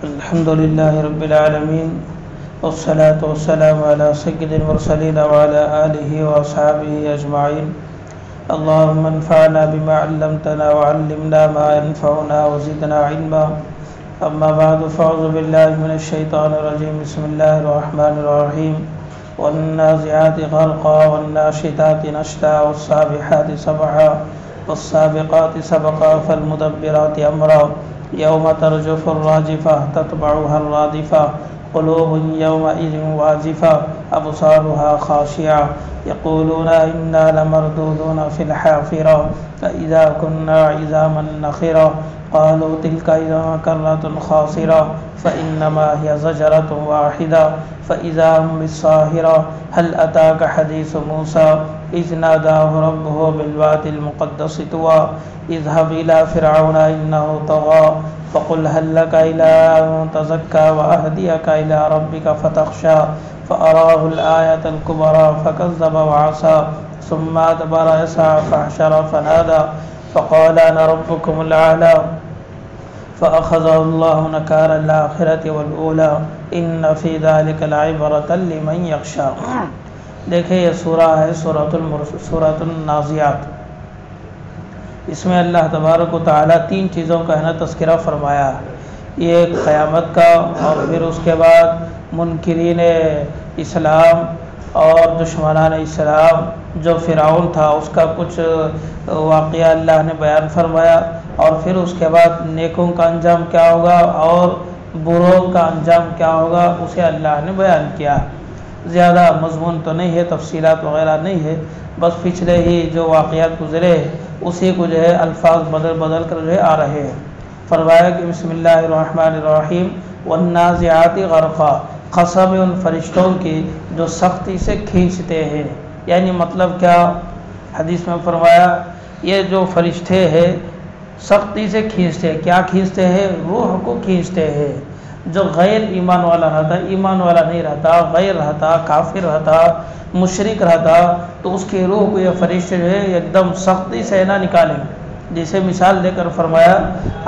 الحمد لله رب العالمين والصلاة والسلام على سيد المرسلين وعلى آله وأصحابه أجمعين. اللهم انفعنا بما علمتنا وعلمنا ما ينفعنا وزدنا علما. أما بعد فأعوذ بالله من الشيطان الرجيم. بسم الله الرحمن الرحيم. والنازعات غرقا والناشطات نشطا والسابحات سبحا والسابقات سبقا فالمدبرات أمرا يوم ترجف الراجفة تتبعها الرادفة قلوب يومئذ واجفة أبصارها خاشعة يقولون إنا لمردودون في الحافرة فإذا كنا عظاما نخرة قالوا تلك إذا كرة خاسرة فإنما هي زجرة واحدة فإذا هم بالساهرة هل أتاك حديث موسى إذ ناداه ربه بالوادي المقدس طوى اذهب إلى فرعون إنه طغى فقل هل لك إلى أن تزكى وأهديك إلى ربك فتخشى فأراه الآية الكبرى فكذب وعصى ثم أدبر يسعى فحشر فنادى فقال أنا ربكم الأعلى فأخذه الله نكال الآخرة والأولى إن في ذلك العبرة لمن يخشى. دیکھیں یہ سورہ ہے سورۃ النازعات. اس میں اللہ تبارک و تعالیٰ تین چیزوں کا ہے نا تذکرہ فرمایا. یہ قیامت کا اور پھر اس کے بعد منکرین اسلام اور دشمنان اسلام جو فرعون تھا اس کا کچھ واقعہ اللہ نے بیان فرمایا اور پھر اس کے بعد نیکوں کا انجام کیا ہوگا اور بروں کا انجام کیا ہوگا اسے اللہ نے بیان کیا. زیادہ مضمون تو نہیں ہے، تفصیلات وغیرہ نہیں ہے، بس پچھلے ہی جو واقعات گزرے اسی کو جو ہے الفاظ بدل بدل کر جو ہے آ رہے ہیں. فرمایا کہ بسم اللہ الرحمن الرحیم والنازعات غرقا، قسم ان فرشتوں کی جو سختی سے کھینچتے ہیں. یعنی مطلب کیا؟ حدیث میں فرمایا یہ جو فرشتے ہیں سختی سے کھینچتے ہیں. کیا کھینچتے ہیں؟ روح کو کھینچتے ہیں. جو غیر ایمان والا رہتا، ایمان والا نہیں رہتا، غیر رہتا، کافر رہتا، مشرک رہتا، تو اس کی روح کو یہ فرشتے جو ہے ایک دم سختی سے نہ نکالیں. جیسے مثال دے کر فرمایا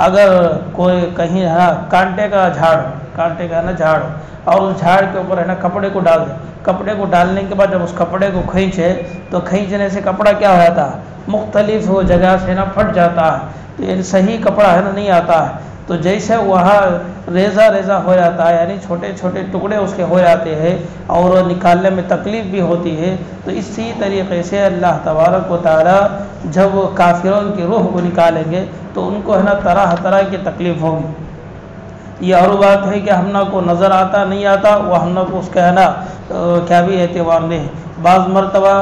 اگر کوئی کہیں ہے نا کانٹے کا جھاڑ اور اس جھاڑ کے اوپر ہے نا کپڑے کو ڈال دے، کپڑے کو ڈالنے کے بعد جب اس کپڑے کو کھینچے تو کھینچنے سے کپڑا کیا ہو جاتا ہے؟ مختلف جگہ سے نا پھٹ جاتا ہے. تو یہ صحیح کپڑا ہے نا نہیں آتا ہے. تو جیسے وہاں ریزہ ہو جاتا ہے، یعنی چھوٹے چھوٹے ٹکڑے اس کے ہو جاتے ہیں اور نکالنے میں تکلیف بھی ہوتی ہے، تو اسی طریقے سے اللہ تبارک و تعالیٰ جب کافروں کی روح کو نکالیں گے تو ان کو ہے نا طرح طرح کی تکلیف ہوگی. یہ اور بات ہے کہ ہم کو نظر آتا نہیں آتا، وہ ہم کو اس کا ہے نا کیا بھی اعتبار نہیں. بعض مرتبہ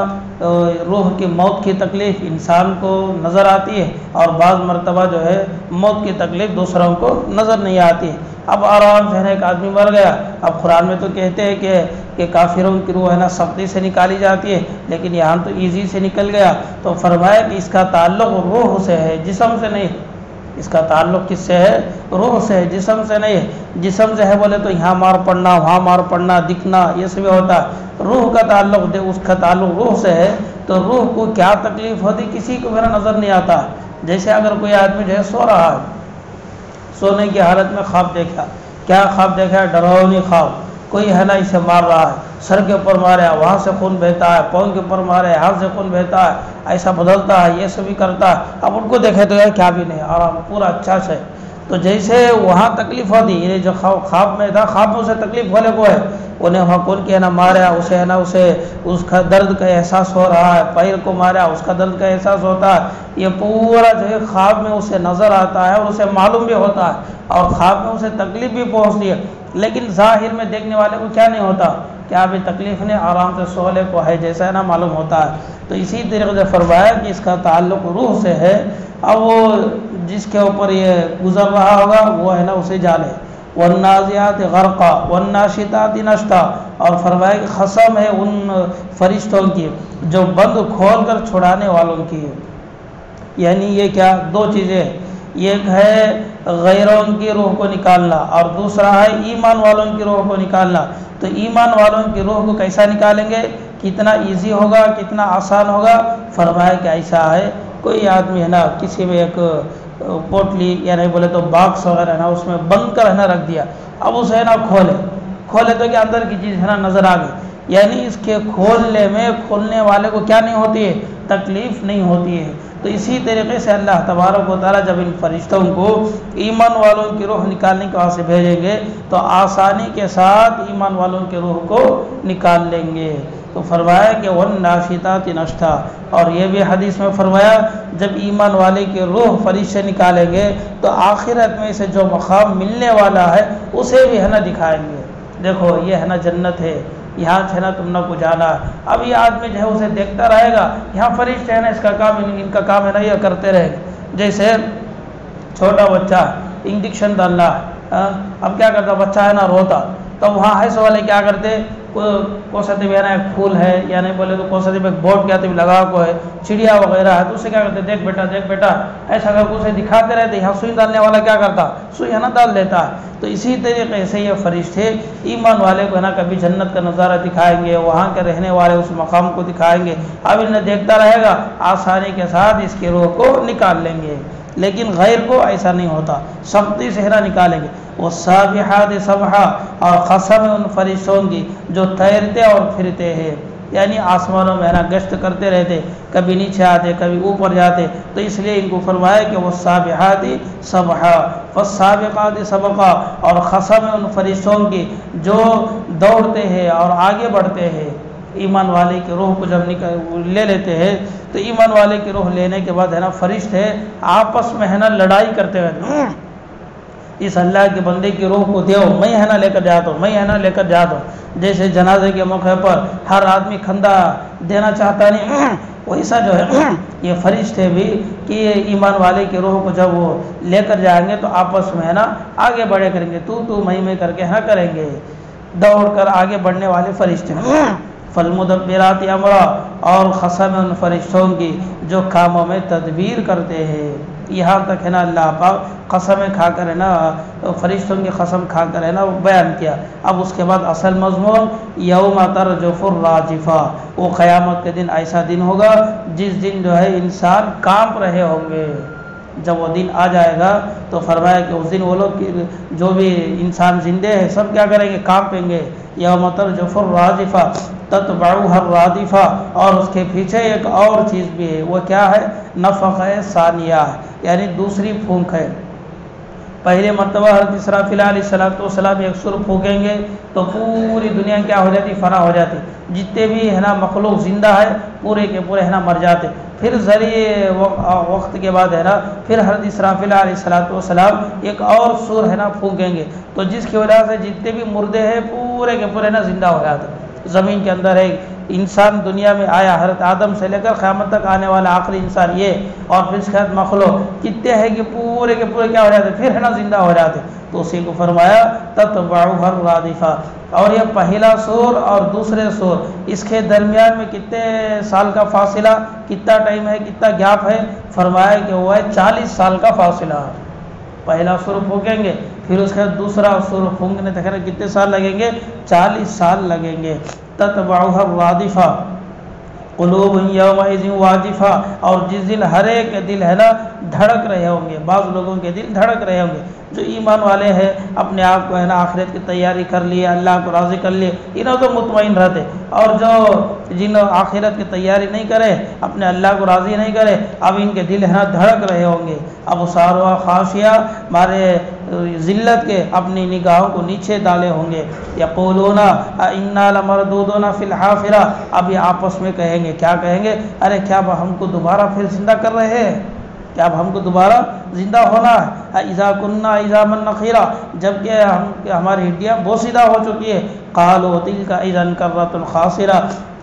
روح کی موت کی تکلیف انسان کو نظر آتی ہے اور بعض مرتبہ جو ہے موت کی تکلیف دوسروں کو نظر نہیں آتی ہے. اب آرام سے ایک آدمی مر گیا. اب قرآن میں تو کہتے ہیں کہ کافروں کی روح ہے نا سختی سے نکالی جاتی ہے، لیکن یہاں تو ایزی سے نکل گیا. تو فرمایا کہ اس کا تعلق روح سے ہے، جسم سے نہیں. اس کا تعلق کس سے ہے؟ روح سے ہے، جسم سے نہیں ہے. جسم سے ہے بولے تو یہاں مار پڑنا، وہاں مار پڑنا، دکھنا، یہ سب ہوتا ہے. روح کا تعلق اس کا تعلق روح سے ہے. تو روح کو کیا تکلیف ہوتی کسی کو میرا نظر نہیں آتا. جیسے اگر کوئی آدمی جو ہے سو رہا ہے، سونے کی حالت میں خواب دیکھا. کیا خواب دیکھا؟ ڈراؤنی خواب. کوئی ہے نا اسے مار رہا ہے، سر کے اوپر مارا، وہاں سے خون بہتا ہے، پاؤں کے اوپر مارے، ہاتھ سے خون بہتا ہے، ایسا بدلتا ہے، یہ سب بھی کرتا ہے. اب ان کو دیکھے تو یار کیا بھی نہیں، آرام پورا اچھا سے. تو جیسے وہاں تکلیف ہوتی، یہ جو خواب میں تھا، خواب میں اسے تکلیف ہونے کو ہے، انہیں وہاں کون کے ہے نا مارا، اسے ہے نا اس کا درد کا احساس ہو رہا ہے، پیر کو مارا اس کا درد کا احساس ہوتا ہے. یہ پورا جو ہے خواب میں اسے نظر آتا ہے اور اسے معلوم بھی ہوتا ہے اور خواب میں اسے تکلیف بھی پہنچتی ہے. لیکن ظاہر میں دیکھنے والے کو کیا نہیں ہوتا، کیا بھی تکلیف نہیں، آرام سے سولے کو ہے جیسا ہے نا معلوم ہوتا ہے. تو اسی طریقے سے فرمایا کہ اس کا تعلق روح سے ہے. اب وہ جس کے اوپر یہ گزر رہا ہوگا وہ ہے نا اسے جانے. والنازعات غرقا والناشطات نشطا، اور فرمایا کہ قسم ہے ان فرشتوں کی جو بند کھول کر چھڑانے والوں کی. یعنی یہ کیا؟ دو چیزیں، ایک ہے غیروں کی روح کو نکالنا اور دوسرا ہے ایمان والوں کی روح کو نکالنا. تو ایمان والوں کی روح کو کیسا نکالیں گے؟ کتنا ایزی ہوگا، کتنا آسان ہوگا؟ فرمایا کہ ایسا ہے کوئی آدمی ہے نا کسی میں ایک پوٹلی یا نہیں بولے تو باکس وغیرہ ہے نا اس میں بند کر ہے نا رکھ دیا، اب اسے ہے نا کھولے تو کہ اندر کی چیز ہے نا نظر آ گئی، یعنی اس کے کھولنے میں کھولنے والے کو کیا نہیں ہوتی ہے، تکلیف نہیں ہوتی ہے۔ تو اسی طریقے سے اللہ تبارک و تعالیٰ جب ان فرشتوں کو ایمان والوں کی روح نکالنے کے واسطے بھیجیں گے تو آسانی کے ساتھ ایمان والوں کی روح کو نکال لیں گے۔ تو فرمایا کہ وَالنَّاشِطَاتِ نَشْطًا، اور یہ بھی حدیث میں فرمایا جب ایمان والے کی روح فرشتے نکالیں گے تو آخرت میں اسے جو مقام ملنے والا ہے اسے بھی ہے نا دکھائیں گے، دیکھو یہ ہے نا جنت ہے، یہاں ہے نا تم نے کو جانا۔ اب یہ آدمی جو ہے اسے دیکھتا رہے گا، یہاں فرشتے ہے نا اس کا کام ان کا کام ہے نا یہ کرتے رہے گا۔ جیسے چھوٹا بچہ انجیکشن ڈالنا، اب کیا کرتا بچہ ہے نا روتا، تو وہاں حیث والے کیا کرتے، کوستے بھی ہے نا ایک پھول ہے یا نہیں بولے تو کوستے میں ایک بورڈ کیا تو لگا کو ہے، چڑیا وغیرہ ہے، تو اسے کیا کرتے دیکھ بیٹا ایسا کر کے اسے دکھاتے رہتے، یہاں سوئی ڈالنے والا کیا کرتا، سوئی ہے نا ڈال دیتا ہے۔ تو اسی طریقے سے یہ فرشتے ایمان والے کو ہے نا کبھی جنت کا نظارہ دکھائیں گے، وہاں کے رہنے والے اس مقام کو دکھائیں گے، اب انہیں دیکھتا رہے گا، آسانی کے ساتھ اس کی روح کو نکال لیں گے۔ لیکن غیر کو ایسا نہیں ہوتا، سختی سے نہ نکالیں گے۔ والسابحات سبحا، اور قسم ان فرشتوں کی جو تیرتے اور پھرتے ہیں، یعنی آسمانوں میں نا گشت کرتے رہتے، کبھی نیچے آتے کبھی اوپر جاتے، تو اس لیے ان کو فرمایا کہ والسابحات سبحا فالسابقات سبقا، اور قسم ان فرشتوں کی جو دوڑتے ہیں اور آگے بڑھتے ہیں۔ ایمان والے کی روح کو جب لے لیتے ہیں تو ایمان والے کی روح لینے کے بعد ہے نا فرشتے آپس میں ہے نا لڑائی کرتے رہتے، اس اللہ کے بندے کی روح کو دیو، میں ہے نا لے کر جاتا ہوں، میں ہے نا لے کر جاتا ہوں۔ جیسے جنازے کے موقع پر ہر آدمی کھندا دینا چاہتا نہیں، ویسا جو ہے یہ فرشتے بھی کہ ایمان والے کی روح کو جب وہ لے کر جائیں گے تو آپس میں ہے نا آگے بڑھے کریں گے، تو میں کر کے ہاں کریں گے، دوڑ کر آگے بڑھنے والے فرشتے۔ فالمدبرات امرا، اور قسم ان فرشتوں کی جو کاموں میں تدبیر کرتے ہیں۔ یہاں تک ہے نا اللہ پاک قسم کھا کر ہے نا فرشتوں کی قسم کھا کر ہے نا بیان کیا۔ اب اس کے بعد اصل مضمون یوم ترجف الراجفہ، وہ قیامت کے دن ایسا دن ہوگا جس دن جو ہے انسان کانپ رہے ہوں گے۔ جب وہ دن آ جائے گا تو فرمایا کہ اس دن وہ لوگ جو بھی انسان زندے ہیں سب کیا کریں گے، کانپیں گے۔ یوم ترجف الراجفہ تتبعها الرادفہ، اور اس کے پیچھے ایک اور چیز بھی ہے، وہ کیا ہے، نفخ ثانیہ، یعنی دوسری پھونک ہے۔ پہلے مرتبہ حضرت اسرافیل علیہ السلام ایک سر پھونکیں گے تو پوری دنیا کیا ہو جاتی، فنا ہو جاتی، جتنے بھی ہے نا مخلوق زندہ ہے پورے کے پورے ہے نا مر جاتے۔ پھر ذریعے وقت کے بعد ہے نا پھر حضرت اسرافیل علیہ السلام ایک اور سور ہے نا پھونکیں گے، تو جس کی وجہ سے جتنے بھی مردے ہیں پورے کے پورے نا زندہ ہو جاتے۔ زمین کے اندر ہے انسان دنیا میں آیا، حضرت آدم سے لے کر قیامت تک آنے والا آخری انسان یہ، اور پھر اس کے بعد مخلوق کتنے ہیں کہ پورے کے پورے کیا ہو جاتے، پھر ہے نا زندہ ہو جاتے۔ تو اسی کو فرمایا تتبعها الرادفہ۔ اور یہ پہلا سور اور دوسرے سور، اس کے درمیان میں کتنے سال کا فاصلہ، کتنا ٹائم ہے، کتنا گیپ ہے، فرمایا کہ وہ ہے 40 سال کا فاصلہ۔ پہلا سور پھونکیں گے پھر اس کے بعد دوسرا سور پھونکنے تک کتنے سال لگیں گے، 40 سال لگیں گے۔ تتبعها الرادفہ قلوب یومئذ واجفہ، اور جس دن ہر ایک کے دل ہے نا دھڑک رہے ہوں گے، بعض لوگوں کے دل دھڑک رہے ہوں گے جو ایمان والے ہیں، اپنے آپ کو ہے نا آخرت کی تیاری کر لیے، اللہ کو راضی کر لیے، انہوں تو مطمئن رہتے، اور جو جنہوں آخرت کی تیاری نہیں کرے، اپنے اللہ کو راضی نہیں کرے، اب ان کے دل ہے نا دھڑک رہے ہوں گے۔ اب ساروا خاشیہ مارے ذلت کے اپنی نگاہوں کو نیچے ڈالے ہوں گے۔ یقولون انا لمردودون فی الحافرہ، اب یہ آپس میں کہیں گے، کیا کہیں گے، ارے کیا اب ہم کو دوبارہ پھر زندہ کر رہے ہیں، کیا اب ہم کو دوبارہ زندہ ہونا ہے، اذا کننا عظاما نخرا، جبکہ ہماری ہڈیاں بوسیدہ ہو چکی ہے، قالوا تلک اذا کرۃ خاسرہ،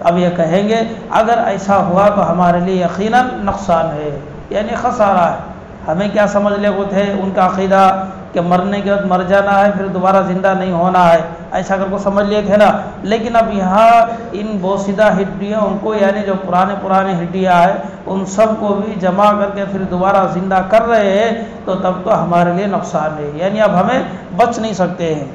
اب یہ کہیں گے اگر ایسا ہوا تو ہمارے لیے یقیناً نقصان ہے، یعنی خسارہ ہے۔ ہمیں کیا سمجھ لے وہ تھے ان کا عقیدہ کہ مرنے کے بعد مر جانا ہے پھر دوبارہ زندہ نہیں ہونا ہے، ایسا کر کو سمجھ لیے تھے نا، لیکن اب یہاں ان بوسیدہ ہڈیوں کو، یعنی جو پرانے ہڈیاں ہیں ان سب کو بھی جمع کر کے پھر دوبارہ زندہ کر رہے ہیں، تو تب تو ہمارے لیے نقصان ہے، یعنی اب ہمیں بچ نہیں سکتے ہیں۔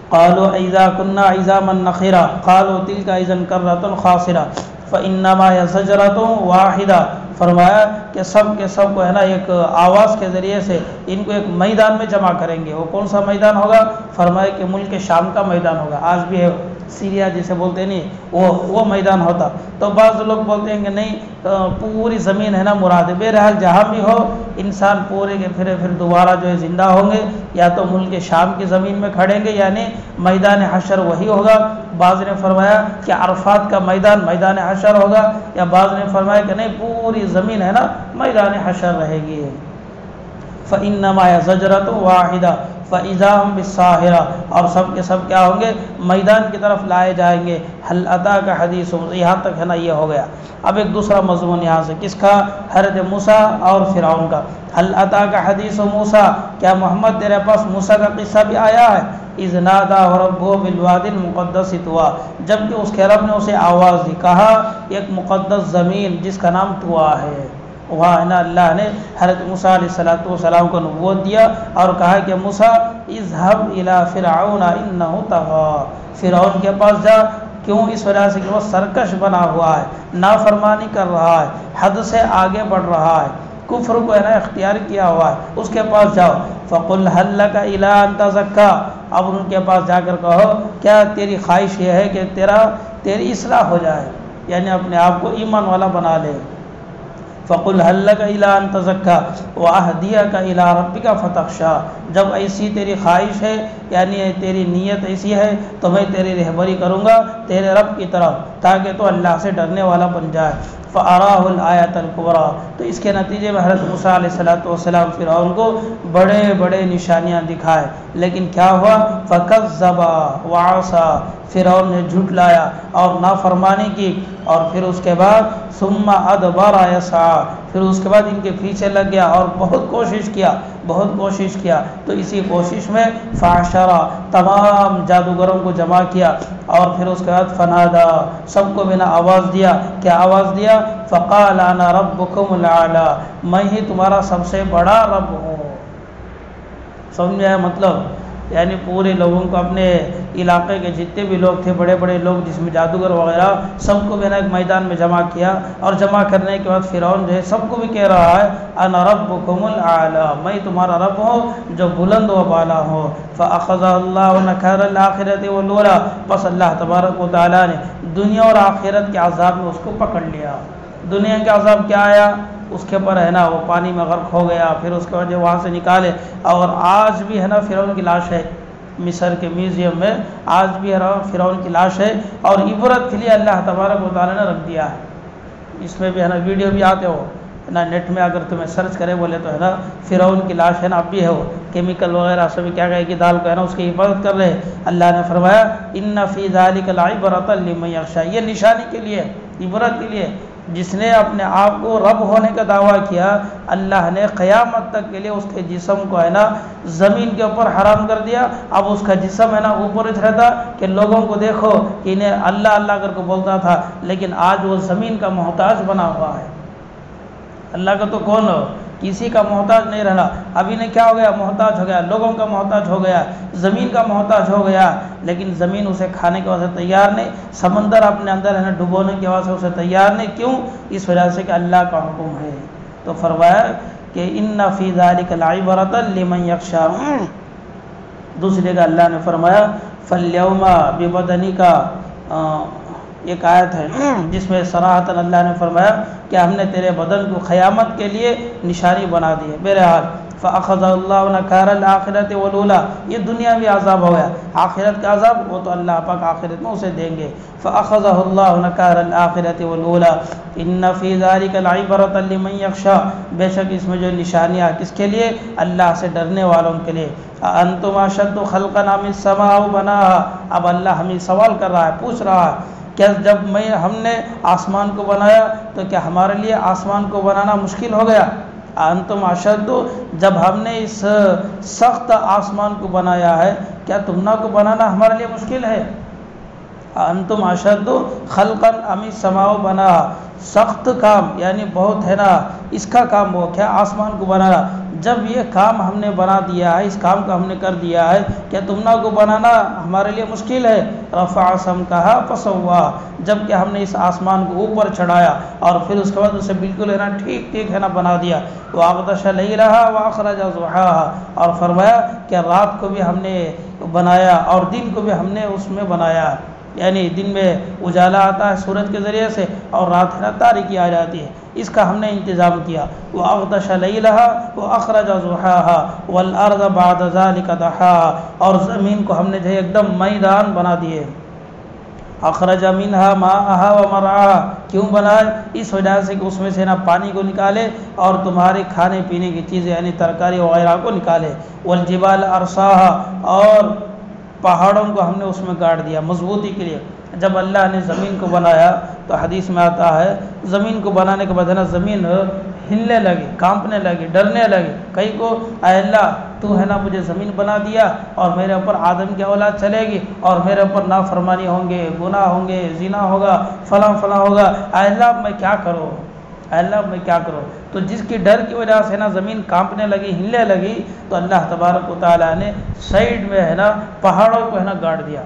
قالوا اذا كنا عظاما نخرا قالوا تلك اذا كرة خاسرة فانما هي زجرة واحدة فرمایا کہ سب کے سب کو ہے نا ایک آواز کے ذریعے سے ان کو ایک میدان میں جمع کریں گے۔ وہ کون سا میدان ہوگا؟ فرمایا کہ ملک شام کا میدان ہوگا، آج بھی ہے سیریا جسے بولتے ہیں نہیں، وہ میدان ہوتا۔ تو بعض لوگ بولتے ہیں کہ نہیں پوری زمین ہے نا مراد ہے۔ بہرحال جہاں بھی ہو انسان پورے کے پھر دوبارہ جو ہے زندہ ہوں گے، یا تو ملک شام کی زمین میں کھڑیں گے یعنی میدان حشر وہی ہوگا۔ بعض نے فرمایا کہ عرفات کا میدان حشر ہوگا، یا بعض نے فرمایا کہ نہیں پوری زمین ہے نا میدان حشر رہے گی۔ فَإِنَّمَا هِيَ زَجْرَةٌ وَاحِدَةٌ فَإِذَا هُمْ بِالسَّاهِرَةِ، اور سب کے سب کیا ہوں گے؟ میدان کی طرف لائے جائیں گے۔ هَلْ أَتَاكَ حَدِيثُ موسیٰ، یہاں تک ہے نا یہ ہو گیا۔ اب ایک دوسرا مضمون یہاں سے کس کا؟ حضرت موسیٰ اور فرعون کا۔ هَلْ أَتَاكَ حَدِيثُ موسیٰ، کیا محمد تیرے پاس موسیٰ کا قصہ بھی آیا ہے؟ اِذْ نَادَاهُ رَبُّهُ بِالْوَادِ الْمُقَدَّسِ طُوًى، جبکہ اس کے رب نے اسے آواز دی، کہا ایک مقدس زمین جس کا نام طوٰی ہے۔ وہاں ہے نا اللہ نے حضرت موسیٰ علیہ السلام کو نبوت دیا اور کہا کہ موسیٰ اذهب الى فرعون انه طغى، فرعون کے پاس جا، کیوں؟ اس وجہ سے کہ وہ سرکش بنا ہوا ہے، نافرمانی کر رہا ہے، حد سے آگے بڑھ رہا ہے، کفر کو ہے نا اختیار کیا ہوا ہے، اس کے پاس جاؤ۔ فَقُلْ هَلْ لَكَ إِلَىٰ أَن تَزَكَّىٰ، اب ان کے پاس جا کر کہو کیا تیری خواہش یہ ہے کہ تیری اصلاح ہو جائے، یعنی اپنے آپ کو ایمان والا بنا لے۔ فَقُلْ هَلْ لَكَ إِلَىٰ أَن تَزَكَّىٰ وَأَهْدِيَكَ إِلَىٰ رَبِّكَ فَتَخْشَىٰ، جب ایسی تیری خواہش ہے یعنی تیری نیت ایسی ہے تو میں تیری رہبری کروں گا تیرے رب کی طرف تاکہ تو اللہ سے ڈرنے والا بن جائے۔ فَأَرَاهُ الْآيَةَ الْكُبْرَىٰ، تو اس کے نتیجے میں حضرت موسیٰ علیہ السلام فرعون کو بڑے بڑے نشانیاں دکھائے، لیکن کیا ہوا؟ فَكَذَّبَ وَعَصَىٰ، فرعون نے جھٹلایا اور نافرمانی کی، اور پھر اس کے بعد ثُمَّ أَدْبَرَ يَسْعَىٰ، پھر اس کے بعد ان کے پیچھے لگ گیا اور بہت کوشش کیا۔ تو اسی کوشش میں فحشر، تمام جادوگروں کو جمع کیا، اور پھر اس کے بعد فنادا، سب کو بنا آواز دیا۔ کیا آواز دیا؟ فقال انا ربکم الاعلی، میں ہی تمہارا سب سے بڑا رب ہوں۔ سمجھ میں آیا مطلب؟ یعنی پورے لوگوں کو، اپنے علاقے کے جتنے بھی لوگ تھے بڑے بڑے لوگ جس میں جادوگر وغیرہ، سب کو بھی نا ایک میدان میں جمع کیا، اور جمع کرنے کے بعد فرعون جو ہے سب کو بھی کہہ رہا ہے انا ربکم الاعلی، میں تمہارا رب ہوں جو بلند و بالا ہوں۔ فاخذہ اللہ نکال الآخرۃ والأولیٰ، پس اللہ تبارک و تعالیٰ نے دنیا اور آخرت کے عذاب میں اس کو پکڑ لیا۔ دنیا کے عذاب کیا آیا؟ اس کے پر ہے نا وہ پانی میں غرق ہو گیا، پھر اس کے بعد جو وہاں سے نکالے، اور آج بھی ہے نا فرعون کی لاش ہے مصر کے میوزیم میں، آج بھی ہے نا فرعون کی لاش ہے، اور عبرت کے لیے اللہ تبارک و تعالیٰ نے رکھ دیا ہے۔ اس میں بھی ہے نا ویڈیو بھی آتے ہو نا نیٹ میں، اگر تمہیں سرچ کرے بولے تو ہے نا فرعون کی لاش ہے نا اب بھی ہے، وہ کیمیکل وغیرہ سب کیا کہے کہ دال کو ہے نا اس کی حفاظت کر رہے ہیں۔ اللہ نے فرمایا ان فی ذلک لعبرۃ لمن یخشی، یہ نشانی کے لیے، عبرت کے لیے، جس نے اپنے آپ کو رب ہونے کا دعویٰ کیا، اللہ نے قیامت تک کے لیے اس کے جسم کو ہے نا زمین کے اوپر حرام کر دیا۔ اب اس کا جسم ہے نا اوپر اٹھ رہتا کہ لوگوں کو دیکھو کہ انہیں اللہ اللہ کر کے بولتا تھا، لیکن آج وہ زمین کا محتاج بنا ہوا ہے۔ اللہ کا تو کون ہو، کسی کا محتاج نہیں رہنا۔ ابھی نے کیا ہو گیا؟ محتاج ہو گیا، لوگوں کا محتاج ہو گیا، زمین کا محتاج ہو گیا، لیکن زمین اسے کھانے کے واسطے تیار نہیں، سمندر اپنے اندر ہے نا ڈبونے کے واسطے اسے تیار نہیں۔ کیوں؟ اس وجہ سے کہ اللہ کا حکم ہے۔ تو فرمایا کہ ان فی ذلک لعبرۃ لمن یخشی۔ دوسرے کا اللہ نے فرمایا فالیوم ببدنک، ایک آیت ہے جس میں صراحتاً اللہ نے فرمایا کہ ہم نے تیرے بدن کو قیامت کے لیے نشانی بنا دی ہے۔ بہرحال فاخذ اللہ نکال الآخرۃ والأولیٰ، یہ دنیا بھی عذاب ہو گیا، آخرت کا عذاب وہ تو اللہ پاک آخرت میں اسے دیں گے۔ فاخذہ اللہ نکال الآخرۃ والأولیٰ ان فی ذلک لعبرۃ لمن یخشی، بے شک اس میں جو نشانیاں کس کے لیے؟ اللہ سے ڈرنے والوں کے لیے۔ انتم اشد خلقا ام السماء بناها، اب اللہ ہمیں سوال کر رہا ہے، پوچھ رہا ہے کہ جب ہم نے آسمان کو بنایا تو کیا ہمارے لیے آسمان کو بنانا مشکل ہو گیا؟ انتم اشد، جب ہم نے اس سخت آسمان کو بنایا ہے کیا تمنا کو بنانا ہمارے لیے مشکل ہے؟ انتم اشد خلقا ام السماء بنا، سخت کام یعنی بہت ہے نا اس کا کام وہ کیا آسمان کو بنانا، جب یہ کام ہم نے بنا دیا ہے، اس کام کو ہم نے کر دیا ہے، کیا تمنا کو بنانا ہمارے لیے مشکل ہے؟ رفع سمکہا فسوا، جب کہ ہم نے اس آسمان کو اوپر چڑھایا اور پھر اس کے بعد اسے بالکل ہے نا ٹھیک ٹھیک ہے نا بنا دیا، واغطش لیلہا واخرج ضحاہا، اور فرمایا کہ رات کو بھی ہم نے بنایا اور دن کو بھی ہم نے اس میں بنایا، یعنی دن میں اجالا آتا ہے سورج کے ذریعے سے اور رات ہے نا تاریکی آ جاتی ہے، اس کا ہم نے انتظام کیا۔ وَأَغْطَشَ لَيْلَهَا وَأَخْرَجَ ضُحَاهَا وَالْأَرْضَ بَعْدَ ذَلِكَ دَحَاهَا، اور زمین کو ہم نے جو ایک دم میدان بنا دیے۔ اخرج منها ماءها ومرعاها، کیوں بنائے؟ اس وجہ سے کہ اس میں سے نا پانی کو نکالے اور تمہارے کھانے پینے کی چیزیں یعنی ترکاری وغیرہ کو نکالے۔ والجبال ارساها، اور پہاڑوں کو ہم نے اس میں گاڑ دیا مضبوطی کے لیے۔ جب اللہ نے زمین کو بنایا تو حدیث میں آتا ہے زمین کو بنانے کے بعد ہے نا زمین ہلنے لگی، کانپنے لگی، ڈرنے لگی، کئی کو اے اللہ تو ہے نا مجھے زمین بنا دیا اور میرے اوپر آدم کی اولاد چلے گی اور میرے اوپر نافرمانی ہوں گے، گناہ ہوں گے، زنا ہوگا، فلاں فلاں ہوگا، اے اللہ میں کیا کروں، اے اللہ میں کیا کروں؟ تو جس کی ڈر کی وجہ سے نا زمین کانپنے لگی، ہلنے لگی، تو اللہ تبارک و تعالیٰ نے سائیڈ میں ہے نا پہاڑوں کو ہے نا گاڑ دیا،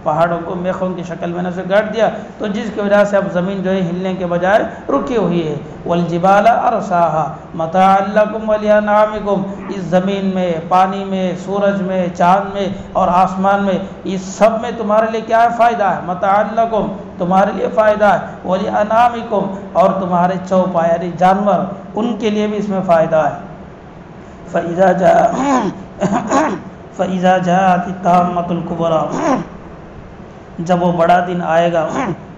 پہاڑوں کو میخوں کی شکل میں سے گاڑ دیا، تو جس کی وجہ سے اب زمین جو ہے ہلنے کے بجائے رکی ہوئی ہے۔ والجبال ارساها متاعا لکم ولانعامکم، اس زمین میں، پانی میں، سورج میں، چاند میں اور آسمان میں، اس سب میں تمہارے لیے کیا ہے؟ فائدہ ہے۔ متاعا لکم، تمہارے لیے فائدہ ہے، ولانعامکم، اور تمہارے چوپا یعنی جانور ان کے لیے بھی اس میں فائدہ ہے۔ فَإِذَا جَاءَتِ الطَّامَّةُ الْكُبْرَى، جب وہ بڑا دن آئے گا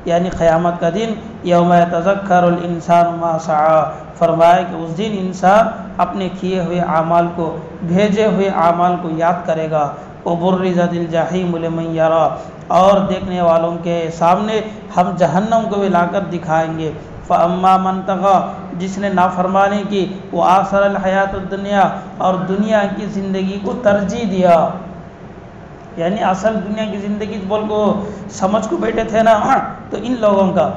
یعنی قیامت کا دن، یوم یتذکر الانسان ما سعی، فرمایا کہ اس دن انسان اپنے کیے ہوئے اعمال کو، بھیجے ہوئے اعمال کو یاد کرے گا۔ وبرزت الجحیم لمن یری، اور دیکھنے والوں کے سامنے ہم جہنم کو بھی لا کر دکھائیں گے۔ فاما من طغی، جس نے نافرمانی کی، وآثر الحیات الدنیا، اور دنیا کی زندگی کو ترجیح دیا، یعنی اصل دنیا کی زندگی بول کو سمجھ کو بیٹھے تھے نا تو ان لوگوں کا۔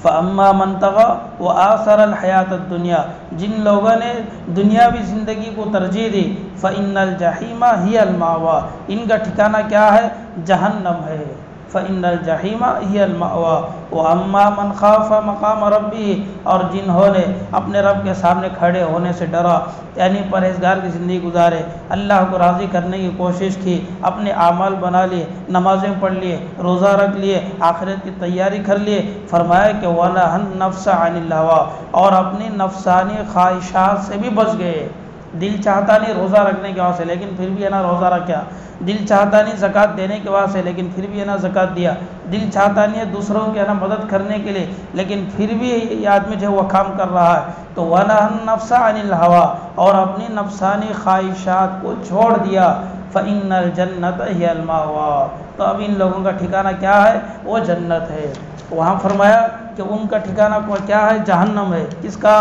فاما من طغی وآثر الحیات الدنیا، جن لوگوں نے دنیاوی زندگی کو ترجیح دی، فإن الجحیم ہی المأوی، ان کا ٹھکانہ کیا ہے؟ جہنم ہے۔ فإن الجحیم ہی المأوی وأما من خاف مقام ربہ، اور جنہوں نے اپنے رب کے سامنے کھڑے ہونے سے ڈرا، یعنی پرہیزگار کی زندگی گزارے، اللہ کو راضی کرنے کی کوشش کی، اپنے اعمال بنا لیے، نمازیں پڑھ لیے، روزہ رکھ لیے، آخرت کی تیاری کر لیے، فرمایا کہ وَنَهَى النَّفْسَ عَنِ الْهَوَىٰ، اور اپنی نفسانی خواہشات سے بھی بچ گئے۔ دل چاہتا نہیں روزہ رکھنے کے واسطے لیکن پھر بھی ہے نا روزہ رکھا، دل چاہتا نہیں زکوٰۃ دینے کے واسطے لیکن پھر بھی ہے نا زکوٰۃ دیا، دل چاہتا نہیں ہے دوسروں کی ہے نا مدد کرنے کے لیے لیکن پھر بھی یہ آدمی جو ہے وہ کام کر رہا ہے۔ تو وَنَهَى النَّفْسَ عَنِ الْهَوَىٰ، اور اپنی نفسانی خواہشات کو چھوڑ دیا، فَإِنَّ الْجَنَّةَ هِيَ الْمَأْوَىٰ، تو اب ان لوگوں کا ٹھکانہ کیا ہے؟ وہ جنت ہے۔ وہاں فرمایا کہ ان کا ٹھکانہ کیا ہے؟ جہنم ہے۔ کس کا؟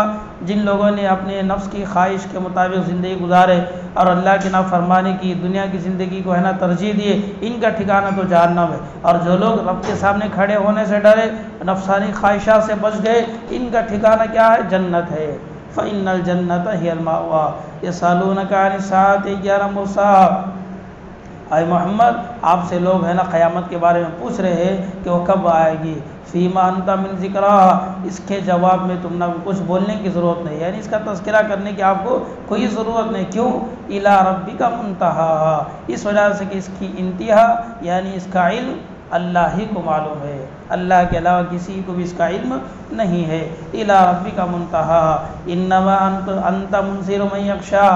جن لوگوں نے اپنے نفس کی خواہش کے مطابق زندگی گزارے اور اللہ کی نافرمانی کی، دنیا کی زندگی کو ہے نا ترجیح دیے، ان کا ٹھکانہ تو جہنم ہے۔ اور جو لوگ رب کے سامنے کھڑے ہونے سے ڈرے، نفسانی خواہشات سے بچ گئے، ان کا ٹھکانہ کیا ہے؟ جنت ہے۔ فإن الجنة هي المأوى يسألونك عن الساعة أيان مرساها، اے محمد آپ سے لوگ ہے نا قیامت کے بارے میں پوچھ رہے ہیں کہ وہ کب آئے گی، فیما انت من ذکرها، اس کے جواب میں تم نے کچھ بولنے کی ضرورت نہیں، یعنی اس کا تذکرہ کرنے کی آپ کو کوئی ضرورت نہیں۔ کیوں؟ الی ربک منتہاها، اس وجہ سے کہ اس کی انتہا یعنی اس کا علم اللہ ہی کو معلوم ہے، اللہ کے علاوہ کسی کو بھی اس کا علم نہیں ہے۔ الی ربک منتہاها انما انت منذر من یخشی،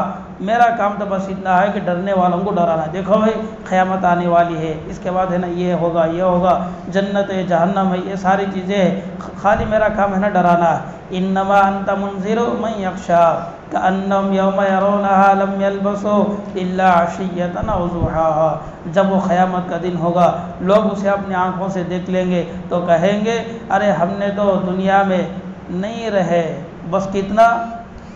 میرا کام تو بس اتنا ہے کہ ڈرنے والوں کو ڈرانا۔ دیکھو بھائی قیامت آنے والی ہے، اس کے بعد ہے نا یہ ہوگا، یہ ہوگا، جنت ہے، جہنم ہے، یہ ساری چیزیں ہیں، خالی میرا کام ہے نا ڈرانا ہے۔ انما انت منذر من یخشی کأنہم یوم یرونہا لم یلبثوا الا عشیۃ او ضحاہا، جب وہ قیامت کا دن ہوگا لوگ اسے اپنی آنکھوں سے دیکھ لیں گے تو کہیں گے ارے ہم نے تو دنیا میں نہیں رہے بس کتنا،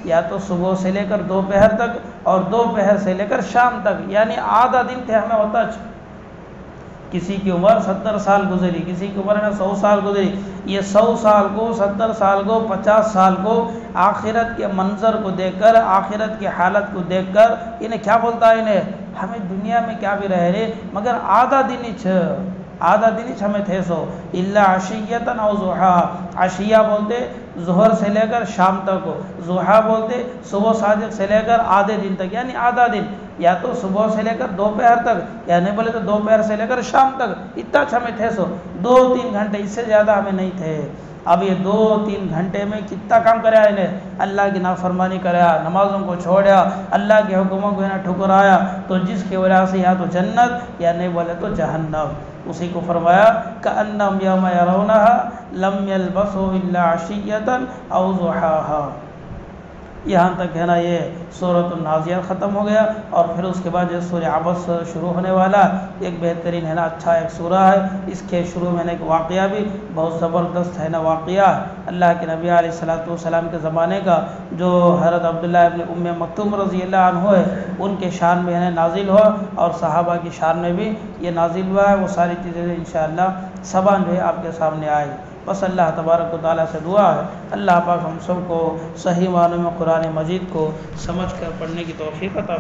یا تو صبح سے لے کر دوپہر تک اور دوپہر سے لے کر شام تک، یعنی آدھا دن تھے ہمیں ہوتا کسی کی عمر 70 سال گزری، کسی کی عمر 100 سال گزری، یہ 100 سال کو، 70 سال کو، 50 سال کو آخرت کے منظر کو دیکھ کر، آخرت کی حالت کو دیکھ کر انہیں کیا بولتا ہے؟ انہیں ہمیں دنیا میں کیا بھی رہ رہے مگر آدھا دن ہی ہمیں تھے سو الا عشیۃ او ضحیٰ، عشیہ بولتے ظہر سے لے کر شام تک کو، ضحیٰ بولتے صبح صادق سے لے کر آدھے دن تک، یعنی آدھا دن، یا تو صبح سے لے کر دوپہر تک، یا نہیں بولے تو دوپہر سے لے کر شام تک، اتنا ہمیں تھے سو 2-3 گھنٹے، اس سے زیادہ ہمیں نہیں تھے۔ اب یہ 2-3 گھنٹے میں کتنا کام کریا انہیں؟ اللہ کی نافرمانی کریا، نمازوں کو چھوڑیا، اللہ کے حکموں کو انہیں ٹھکرایا، تو جس کی وجہ سے یا تو جنت یا نہیں بولے تو جہنم۔ اسی کو فرمایا کأنہم یوم یرونہا لم یلبثوا الا عشیۃ او ضحاہا۔ یہاں تک ہے نا یہ سورۃ النازعات ختم ہو گیا، اور پھر اس کے بعد جو سورہ عبس شروع ہونے والا، ایک بہترین ہے نا اچھا ایک سورہ ہے۔ اس کے شروع میں ایک واقعہ بھی بہت زبردست ہے نا واقعہ، اللہ کے نبی علیہ السلام کے زمانے کا، جو حضرت عبداللہ ابن ام مکتوم رضی اللہ عنہ ہے، ان کے شان میں ہے نازل ہوا، اور صحابہ کی شان میں بھی یہ نازل ہوا ہے۔ وہ ساری چیزیں انشاءاللہ سبا جو ہے آپ کے سامنے آئے۔ بس اللہ تبارک و تعالیٰ سے دعا ہے اللہ پاک ہم سب کو صحیح معنوں میں قرآن مجید کو سمجھ کر پڑھنے کی توفیق عطا